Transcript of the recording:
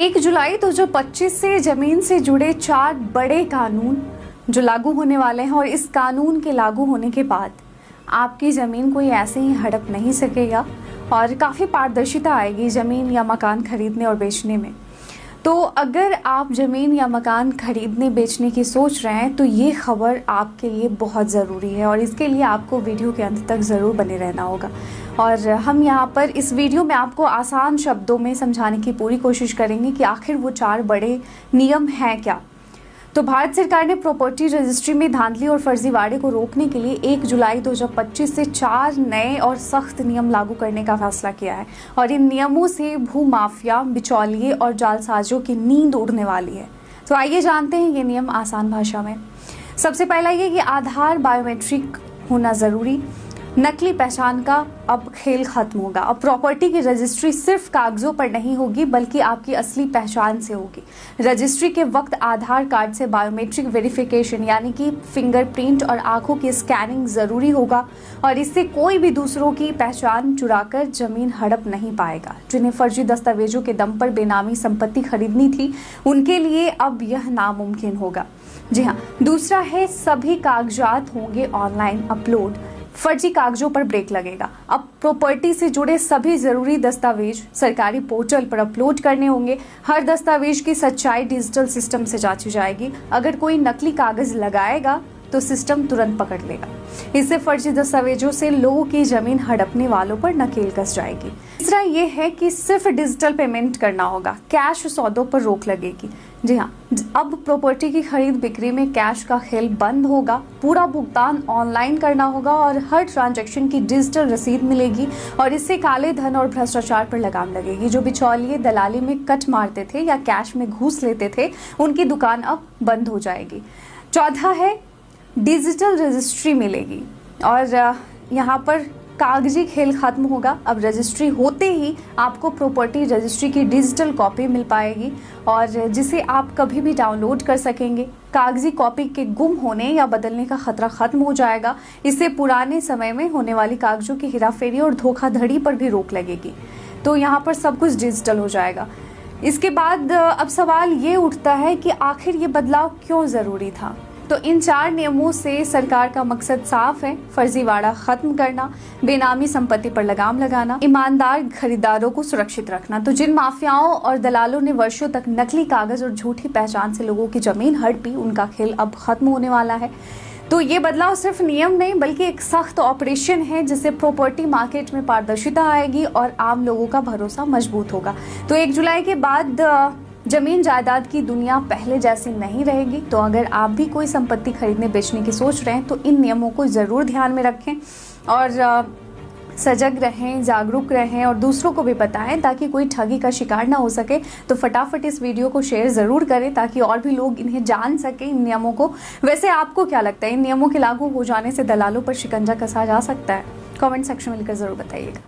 1 जुलाई 2025 से जमीन से जुड़े 4 बड़े कानून जो लागू होने वाले हैं और इस कानून के लागू होने के बाद आपकी ज़मीन कोई ऐसे ही हड़प नहीं सकेगा और काफ़ी पारदर्शिता आएगी ज़मीन या मकान खरीदने और बेचने में। तो अगर आप ज़मीन या मकान खरीदने बेचने की सोच रहे हैं तो ये खबर आपके लिए बहुत ज़रूरी है और इसके लिए आपको वीडियो के अंत तक ज़रूर बने रहना होगा। और हम यहाँ पर इस वीडियो में आपको आसान शब्दों में समझाने की पूरी कोशिश करेंगे कि आखिर वो 4 बड़े नियम हैं क्या। तो भारत सरकार ने प्रॉपर्टी रजिस्ट्री में धांधली और फर्जीवाड़े को रोकने के लिए 1 जुलाई 2025 से 4 नए और सख्त नियम लागू करने का फैसला किया है और इन नियमों से भू माफिया, बिचौलिए और जालसाजों की नींद उड़ने वाली है। तो आइए जानते हैं ये नियम आसान भाषा में। सबसे पहला ये कि आधार बायोमेट्रिक होना ज़रूरी। नकली पहचान का अब खेल खत्म होगा। अब प्रॉपर्टी की रजिस्ट्री सिर्फ कागजों पर नहीं होगी बल्कि आपकी असली पहचान से होगी। रजिस्ट्री के वक्त आधार कार्ड से बायोमेट्रिक वेरिफिकेशन यानी कि फिंगरप्रिंट और आंखों की स्कैनिंग ज़रूरी होगा और इससे कोई भी दूसरों की पहचान चुराकर ज़मीन हड़प नहीं पाएगा। जिन्हें फर्जी दस्तावेजों के दम पर बेनामी संपत्ति खरीदनी थी उनके लिए अब यह नामुमकिन होगा। जी हाँ, दूसरा है सभी कागजात होंगे ऑनलाइन अपलोड। फर्जी कागजों पर ब्रेक लगेगा। अब प्रॉपर्टी से जुड़े सभी जरूरी दस्तावेज सरकारी पोर्टल पर अपलोड करने होंगे। हर दस्तावेज की सच्चाई डिजिटल सिस्टम से जांची जाएगी। अगर कोई नकली कागज लगाएगा तो सिस्टम तुरंत पकड़ लेगा। इससे फर्जी दस्तावेजों से लोगों की जमीन हड़पने वालों पर नकेल कस जाएगी। तीसरा ये है कि सिर्फ डिजिटल पेमेंट करना होगा। कैश सौदों पर रोक लगेगी। जी हाँ, अब प्रॉपर्टी की खरीद बिक्री में कैश का खेल बंद होगा। पूरा भुगतान ऑनलाइन करना होगा और हर ट्रांजैक्शन की डिजिटल रसीद मिलेगी और इससे काले धन और भ्रष्टाचार पर लगाम लगेगी। जो बिचौलिए दलाली में कट मारते थे या कैश में घूस लेते थे उनकी दुकान अब बंद हो जाएगी। चौथा है डिजिटल रजिस्ट्री मिलेगी और यहाँ पर कागजी खेल खत्म होगा। अब रजिस्ट्री होते ही आपको प्रॉपर्टी रजिस्ट्री की डिजिटल कॉपी मिल पाएगी और जिसे आप कभी भी डाउनलोड कर सकेंगे। कागजी कॉपी के गुम होने या बदलने का खतरा खत्म हो जाएगा। इससे पुराने समय में होने वाली कागजों की हेराफेरी और धोखाधड़ी पर भी रोक लगेगी। तो यहाँ पर सब कुछ डिजिटल हो जाएगा। इसके बाद अब सवाल ये उठता है कि आखिर ये बदलाव क्यों ज़रूरी था। तो इन 4 नियमों से सरकार का मकसद साफ है, फर्जीवाड़ा खत्म करना, बेनामी संपत्ति पर लगाम लगाना, ईमानदार खरीदारों को सुरक्षित रखना। तो जिन माफियाओं और दलालों ने वर्षों तक नकली कागज और झूठी पहचान से लोगों की जमीन हड़पी, उनका खेल अब खत्म होने वाला है। तो ये बदलाव सिर्फ नियम नहीं बल्कि एक सख्त ऑपरेशन है जिससे प्रॉपर्टी मार्केट में पारदर्शिता आएगी और आम लोगों का भरोसा मजबूत होगा। तो 1 जुलाई के बाद जमीन जायदाद की दुनिया पहले जैसी नहीं रहेगी। तो अगर आप भी कोई संपत्ति खरीदने बेचने की सोच रहे हैं तो इन नियमों को ज़रूर ध्यान में रखें और सजग रहें, जागरूक रहें और दूसरों को भी बताएं ताकि कोई ठगी का शिकार ना हो सके। तो फटाफट इस वीडियो को शेयर ज़रूर करें ताकि और भी लोग इन्हें जान सकें, इन नियमों को। वैसे आपको क्या लगता है, इन नियमों के लागू हो जाने से दलालों पर शिकंजा कसा जा सकता है? कमेंट सेक्शन में लिखकर ज़रूर बताइएगा।